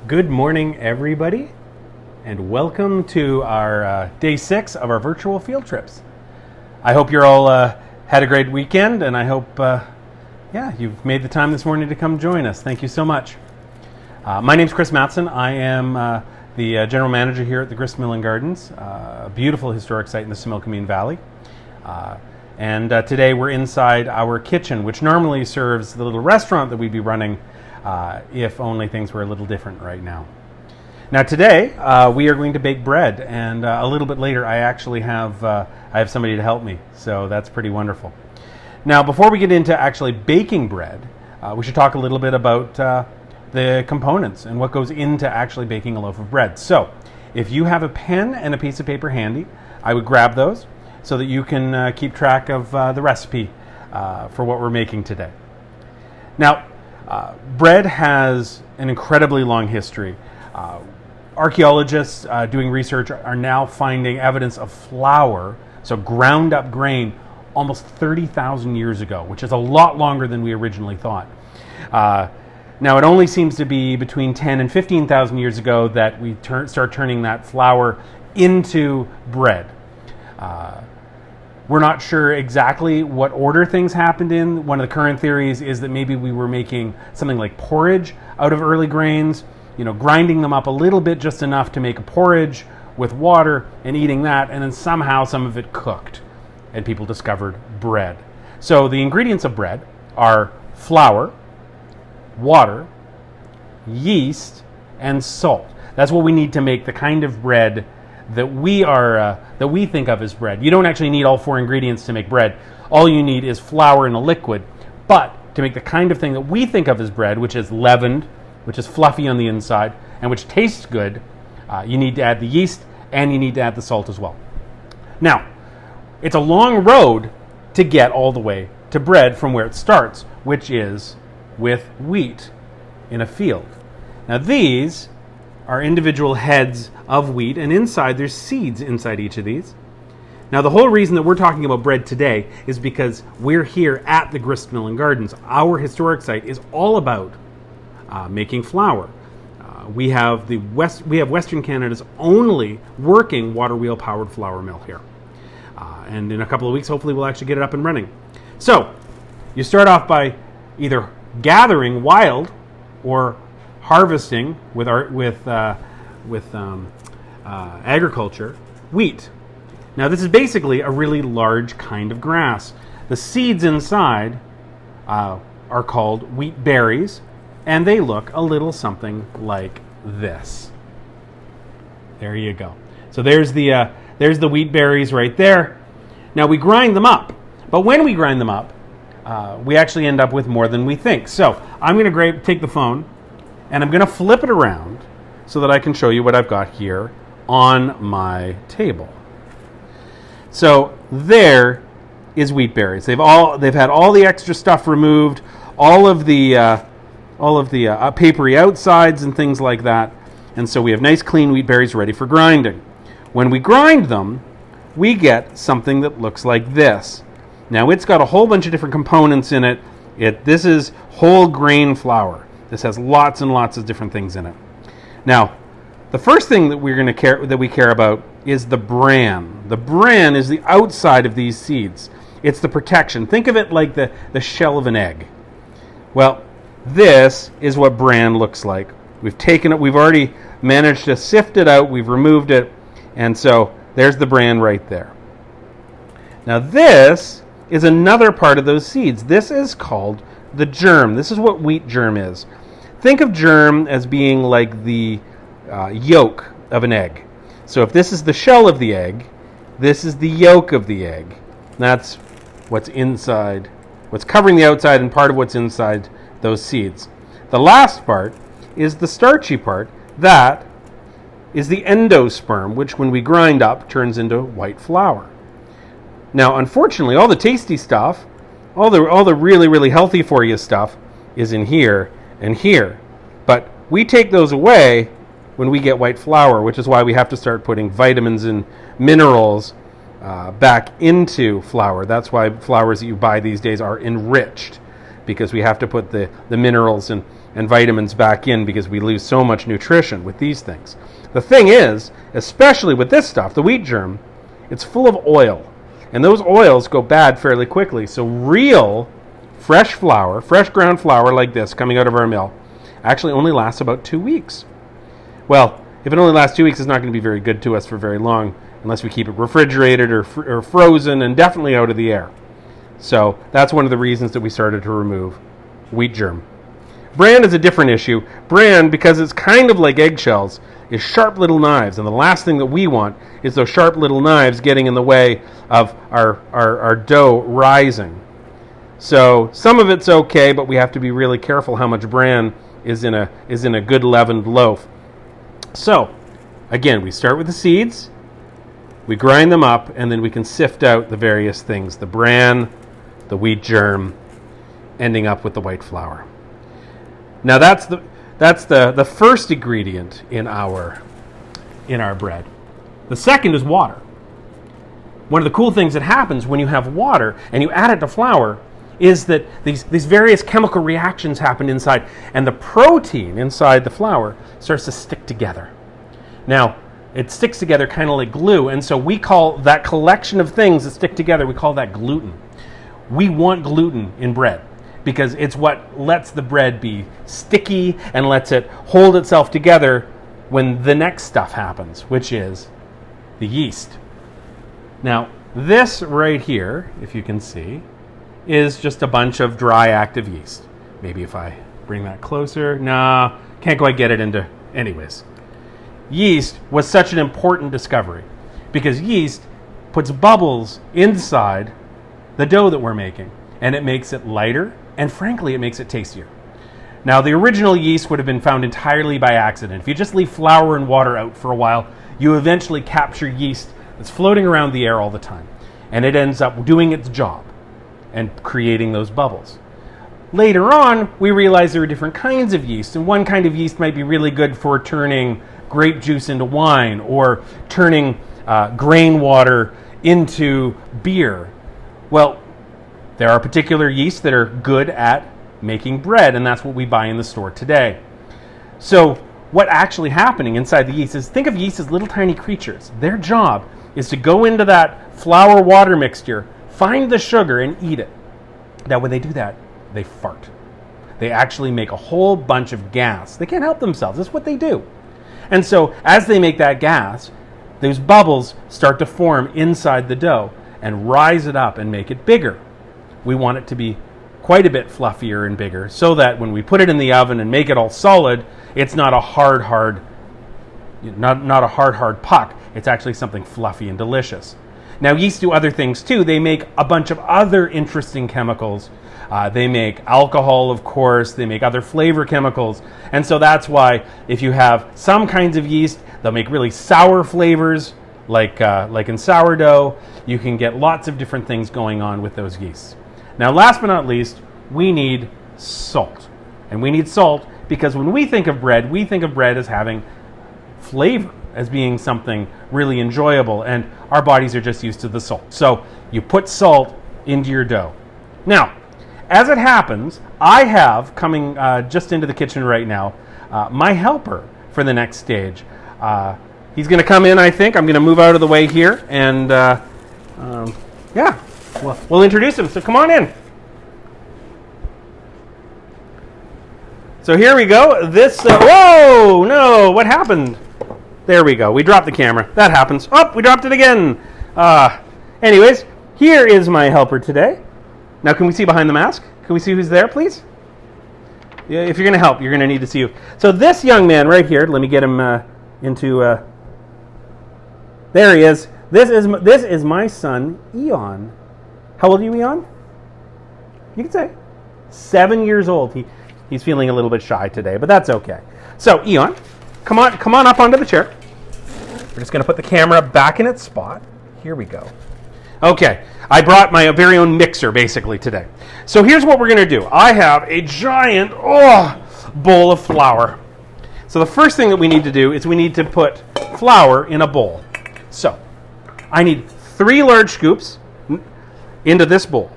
Good morning, everybody, and welcome to our day 6 of our virtual field trips. I hope you're all had a great weekend, and I hope, you've made the time this morning to come join us. Thank you so much. My name's Chris Matson. I am the general manager here at the Grist Mill and Gardens, a beautiful historic site in the Similkameen Valley. And today we're inside our kitchen, which normally serves the little restaurant that we'd be running if only things were a little different right now. Now today we are going to bake bread, and a little bit later I actually have somebody to help me, so that's pretty wonderful. Now before we get into actually baking bread, we should talk a little bit about the components and what goes into actually baking a loaf of bread. So if you have a pen and a piece of paper handy, I would grab those so that you can keep track of the recipe for what we're making today. Now, bread has an incredibly long history. Archaeologists doing research are now finding evidence of flour, so ground up grain, almost 30,000 years ago, which is a lot longer than we originally thought. Now, it only seems to be between 10 and 15,000 years ago that we start turning that flour into bread. We're not sure exactly what order things happened in. One of the current theories is that maybe we were making something like porridge out of early grains, grinding them up a little bit, just enough to make a porridge with water and eating that, and then somehow some of it cooked and people discovered bread. So the ingredients of bread are flour, water, yeast, and salt. That's what we need to make the kind of bread that we think of as bread. You don't actually need all 4 ingredients to make bread. All you need is flour in a liquid. But to make the kind of thing that we think of as bread, which is leavened, which is fluffy on the inside, and which tastes good, you need to add the yeast and you need to add the salt as well. Now, it's a long road to get all the way to bread from where it starts, which is with wheat in a field. Now these are individual heads of wheat, and inside there's seeds inside each of these. Now the whole reason that we're talking about bread today is because we're here at the Grist Mill and Gardens. Our historic site is all about making flour. We have Western Canada's only working water wheel powered flour mill here. And in a couple of weeks, hopefully we'll actually get it up and running. So you start off by either gathering wild or harvesting with agriculture wheat. Now this is basically a really large kind of grass. The seeds inside are called wheat berries, and they look a little something like this. There you go. So there's the wheat berries right there. Now we grind them up, but when we grind them up, we actually end up with more than we think. So I'm going to take the phone, and I'm going to flip it around so that I can show you what I've got here on my table. So there is wheat berries. They've had all the extra stuff removed, all of the papery outsides and things like that. And so we have nice clean wheat berries ready for grinding. When we grind them, we get something that looks like this. Now it's got a whole bunch of different components in it. This is whole grain flour. This has lots and lots of different things in it. Now, the first thing that we care about is the bran. The bran is the outside of these seeds. It's the protection. Think of it like the shell of an egg. Well, this is what bran looks like. We've taken it. We've already managed to sift it out. We've removed it, and so there's the bran right there. Now, this is another part of those seeds. This is called the germ. This is what wheat germ is. Think of germ as being like the yolk of an egg. So if this is the shell of the egg, this is the yolk of the egg. That's what's inside, what's covering the outside and part of what's inside those seeds. The last part is the starchy part. That is the endosperm, which when we grind up turns into white flour. Now, unfortunately, all the tasty stuff, all the really, really healthy for you stuff is in here and here. But we take those away when we get white flour, which is why we have to start putting vitamins and minerals back into flour. That's why flours that you buy these days are enriched, because we have to put the minerals and and vitamins back in because we lose so much nutrition with these things. The thing is, especially with this stuff, the wheat germ, it's full of oil. And those oils go bad fairly quickly. So real fresh flour, fresh ground flour like this coming out of our mill, actually only lasts about 2 weeks. Well, if it only lasts 2 weeks, it's not going to be very good to us for very long unless we keep it refrigerated or frozen and definitely out of the air. So that's one of the reasons that we started to remove wheat germ. Bran is a different issue. Bran, because it's kind of like eggshells, is sharp little knives. And the last thing that we want is those sharp little knives getting in the way of our dough rising. So some of it's okay, but we have to be really careful how much bran is in a good leavened loaf. So, again, we start with the seeds, we grind them up, and then we can sift out the various things, the bran, the wheat germ, ending up with the white flour. Now that's the first ingredient in our bread. The second is water. One of the cool things that happens when you have water and you add it to flour is that these various chemical reactions happen inside, and the protein inside the flour starts to stick together. Now, it sticks together kind of like glue, and so we call that collection of things that stick together, we call that gluten. We want gluten in bread because it's what lets the bread be sticky and lets it hold itself together when the next stuff happens, which is the yeast. Now, this right here, if you can see, is just a bunch of dry active yeast. Maybe if I bring that closer. Nah, can't quite get it into. Anyways, yeast was such an important discovery because yeast puts bubbles inside the dough that we're making, and it makes it lighter, and frankly, it makes it tastier. Now, the original yeast would have been found entirely by accident. If you just leave flour and water out for a while, you eventually capture yeast that's floating around the air all the time, and it ends up doing its job and creating those bubbles. Later on, we realized there were different kinds of yeast, and one kind of yeast might be really good for turning grape juice into wine or turning grain water into beer. Well, there are particular yeasts that are good at making bread, and that's what we buy in the store today. So what actually happening inside the yeast is, think of yeast as little tiny creatures. Their job is to go into that flour water mixture, find the sugar, and eat it. Now, when they do that, they fart. They actually make a whole bunch of gas. They can't help themselves. That's what they do. And so as they make that gas, those bubbles start to form inside the dough and rise it up and make it bigger. We want it to be quite a bit fluffier and bigger so that when we put it in the oven and make it all solid, it's not a hard puck. It's actually something fluffy and delicious. Now, yeast do other things too. They make a bunch of other interesting chemicals. They make alcohol, of course. They make other flavor chemicals. And so that's why if you have some kinds of yeast, they'll make really sour flavors, like in sourdough. You can get lots of different things going on with those yeasts. Now, last but not least, we need salt. And we need salt because when we think of bread as having flavor, as being something really enjoyable, and our bodies are just used to the salt. So you put salt into your dough. Now, as it happens, I have coming just into the kitchen right now, my helper for the next stage. He's going to come in, I think. I'm going to move out of the way here, and we'll introduce him. So come on in. So here we go. Whoa, no, what happened? There we go. We dropped the camera. That happens. Oh, we dropped it again. Anyways, here is my helper today. Now, can we see behind the mask? Can we see who's there, please? Yeah, if you're going to help, you're going to need to see you. So this young man right here, let me get him into... there he is. This is my son, Eon. How old are you, Eon? You can say. 7 years old. He's feeling a little bit shy today, but that's okay. So, Eon, come on up onto the chair. We're just going to put the camera back in its spot. Here we go. Okay, I brought my very own mixer basically today. So here's what we're going to do. I have a giant bowl of flour. So the first thing that we need to do is we need to put flour in a bowl. So I need 3 large scoops into this bowl.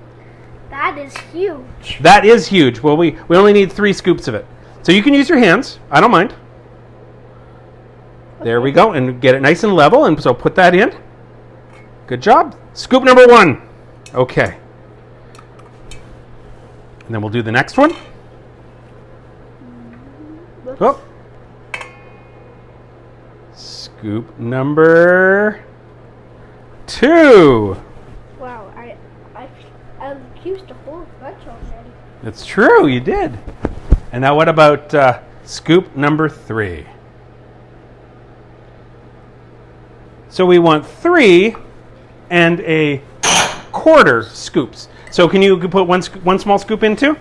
That is huge. That is huge. Well, we only need 3 scoops of it. So you can use your hands. I don't mind. There we go. And get it nice and level. And so put that in. Good job. Scoop number 1. Okay. And then we'll do the next one. Oh. Scoop number 2. Wow, I've used a whole bunch already. It's true, you did. And now what about scoop number 3? So we want 3 and a quarter scoops. So can you put one small scoop in too?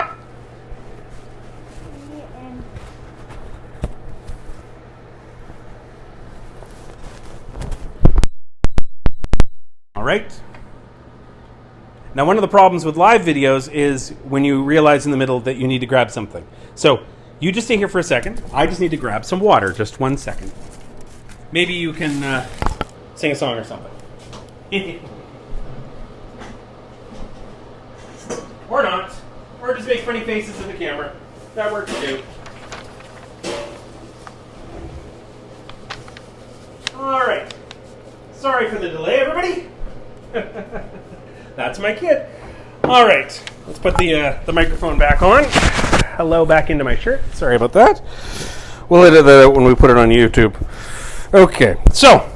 All right. Now, one of the problems with live videos is when you realize in the middle that you need to grab something. So you just stay here for a second. I just need to grab some water. Just 1 second. Maybe you can sing a song or something. Or not. Or just make funny faces in the camera. That works too. All right. Sorry for the delay, everybody. That's my kid. All right. Let's put the microphone back on. Hello back into my shirt. Sorry about that. We'll edit that out when we put it on YouTube. Okay. So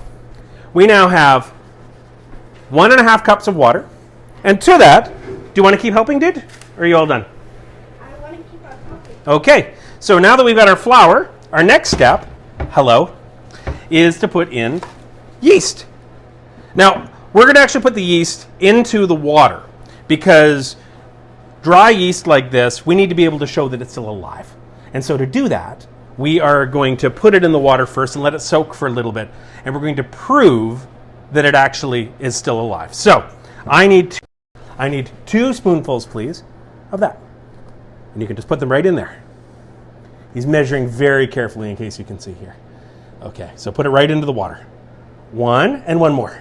we now have 1.5 cups of water. And to that, do you want to keep helping, dude? Or are you all done? I want to keep on helping. Okay. So now that we've got our flour, our next step, hello, is to put in yeast. Now, we're going to actually put the yeast into the water because dry yeast like this, we need to be able to show that it's still alive. And so to do that, we are going to put it in the water first and let it soak for a little bit. And we're going to prove that it actually is still alive. So I need 2 spoonfuls, please, of that. And you can just put them right in there. He's measuring very carefully in case you can see here. Okay, so put it right into the water. 1 and 1 more.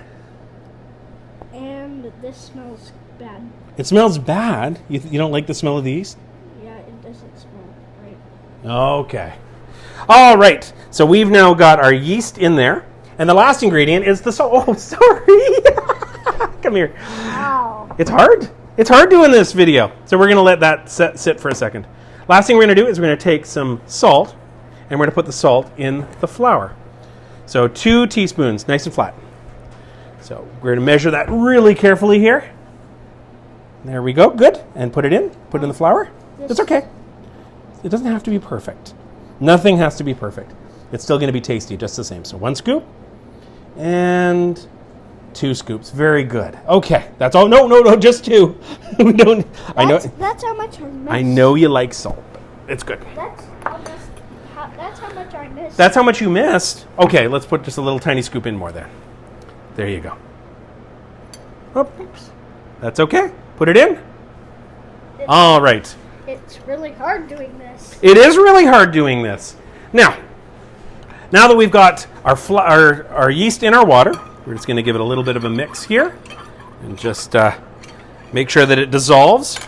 And this smells bad. It smells bad? You don't like the smell of the yeast? Yeah, it doesn't smell right. Okay. All right, so we've now got our yeast in there. And the last ingredient is the salt. Oh, sorry. Come here. Wow. It's hard. It's hard doing this video. So we're going to let that sit for a second. Last thing we're going to do is we're going to take some salt, and we're going to put the salt in the flour. So 2 teaspoons, nice and flat. So we're going to measure that really carefully here. There we go. Good. And put it in. Put it in the flour. It's okay. It doesn't have to be perfect. Nothing has to be perfect. It's still going to be tasty just the same. So 1 scoop and 2 scoops. Very good. Okay. That's all. No, just 2. We don't. I know. That's how much I missed. I know you like salt, but it's good. That's how much I missed. That's how much you missed. Okay, let's put just a little tiny scoop in more there. There you go. Oops. That's okay. Put it in. All right. It's really hard doing this. It is really hard doing this. Now that we've got our yeast in our water, we're just going to give it a little bit of a mix here and just make sure that it dissolves.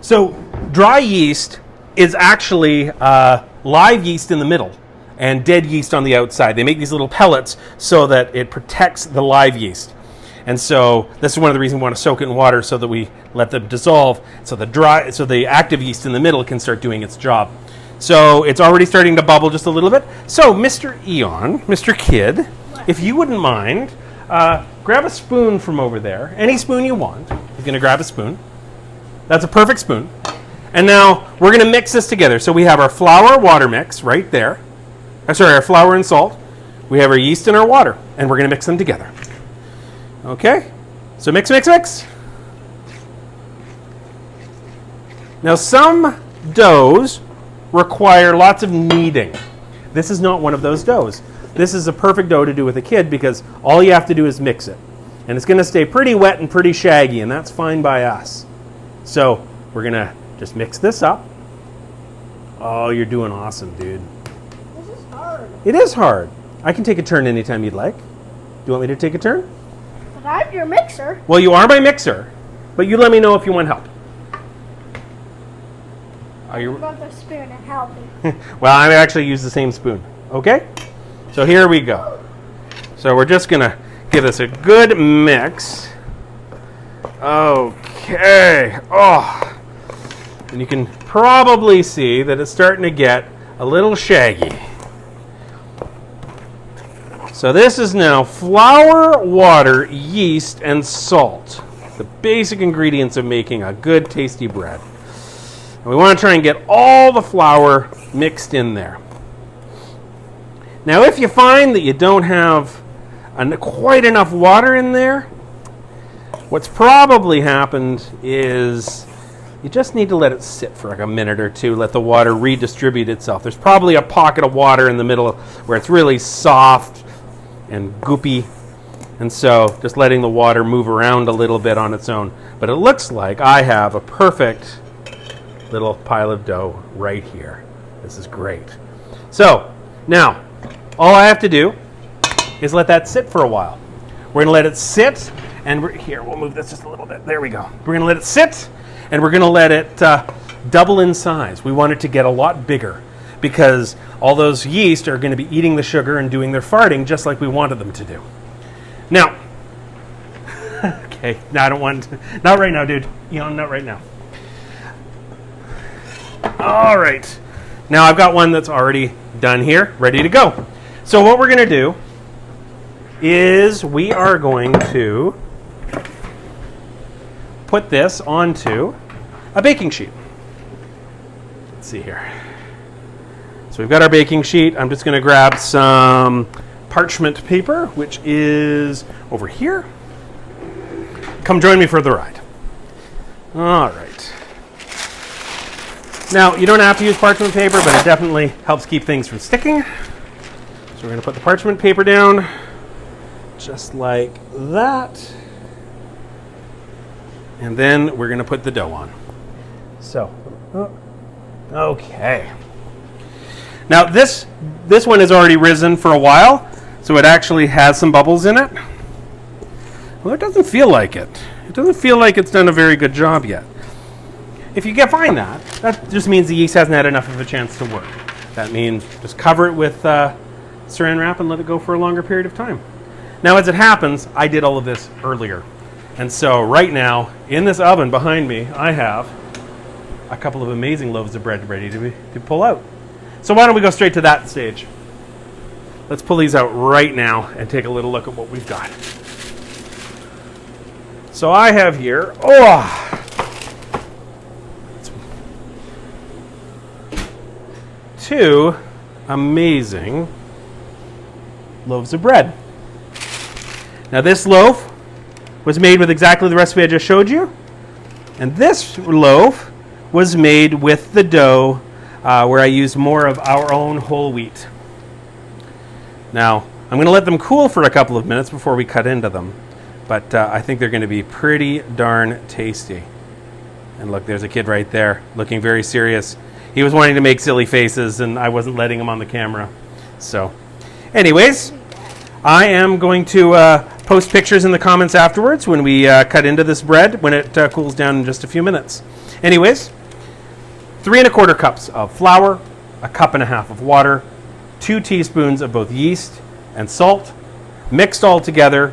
So dry yeast is actually live yeast in the middle and dead yeast on the outside. They make these little pellets so that it protects the live yeast. And so this is one of the reasons we want to soak it in water so that we let them dissolve so the active yeast in the middle can start doing its job. So it's already starting to bubble just a little bit. So Mr. Eon, Mr. Kid, if you wouldn't mind, grab a spoon from over there. Any spoon you want. You're going to grab a spoon. That's a perfect spoon. And now we're going to mix this together. So we have our flour water mix right there. Our flour and salt. We have our yeast and our water. And we're going to mix them together. Okay? So mix. Now some doughs require lots of kneading. This is not one of those doughs. This is a perfect dough to do with a kid because all you have to do is mix it. And it's going to stay pretty wet and pretty shaggy, and that's fine by us. So we're going to just mix this up. Oh, you're doing awesome, dude. This is hard. It is hard. I can take a turn anytime you'd like. Do you want me to take a turn? But I'm your mixer. Well, you are my mixer, but you let me know if you want help. Are you? About the spoon and help me. Well, I actually use the same spoon. Okay? So here we go. So we're just going to give this a good mix. Okay. Oh. And you can probably see that it's starting to get a little shaggy. So this is now flour, water, yeast, and salt. The basic ingredients of making a good, tasty bread. And we want to try and get all the flour mixed in there. Now, if you find that you don't have quite enough water in there, what's probably happened is you just need to let it sit for like a minute or two, let the water redistribute itself. There's probably a pocket of water in the middle where it's really soft and goopy, and so just letting the water move around a little bit on its own. But it looks like I have a perfect little pile of dough right here. This is great. So now all I have to do is let that sit for a while. We're going to let it sit, and here, we'll move this just a little bit. There we go. We're going to let it sit, and we're going to let it double in size. We want it to get a lot bigger because all those yeast are going to be eating the sugar and doing their farting just like we wanted them to do. Now, okay, no, I don't want, not right now, dude. Not right now. All right. Now I've got one that's already done here, ready to go. So what we're going to do is we are going to put this onto a baking sheet. Let's see here. So we've got our baking sheet. I'm just going to grab some parchment paper, which is over here. Come join me for the ride. All right. Now, you don't have to use parchment paper, but it definitely helps keep things from sticking. So we're going to put the parchment paper down just like that. And then we're going to put the dough on. So, okay. Now this one has already risen for a while, so it actually has some bubbles in it. Well, it doesn't feel like it. It doesn't feel like it's done a very good job yet. If you find that, that just means the yeast hasn't had enough of a chance to work. That means just cover it with saran wrap and let it go for a longer period of time. Now, as it happens, I did all of this earlier. And so right now, in this oven behind me, I have a couple of amazing loaves of bread ready to pull out. So why don't we go straight to that stage? Let's pull these out right now and take a little look at what we've got. So I have here, two amazing loaves of bread. Now this loaf was made with exactly the recipe I just showed you. And this loaf was made with the dough where I used more of our own whole wheat. Now, I'm going to let them cool for a couple of minutes before we cut into them. But I think they're going to be pretty darn tasty. And look, there's a kid right there looking very serious. He was wanting to make silly faces, and I wasn't letting him on the camera. So, anyways, I am going to post pictures in the comments afterwards when we cut into this bread, when it cools down in just a few minutes. Anyways, 3 1/4 cups of flour, 1.5 cups of water, 2 teaspoons of both yeast and salt, mixed all together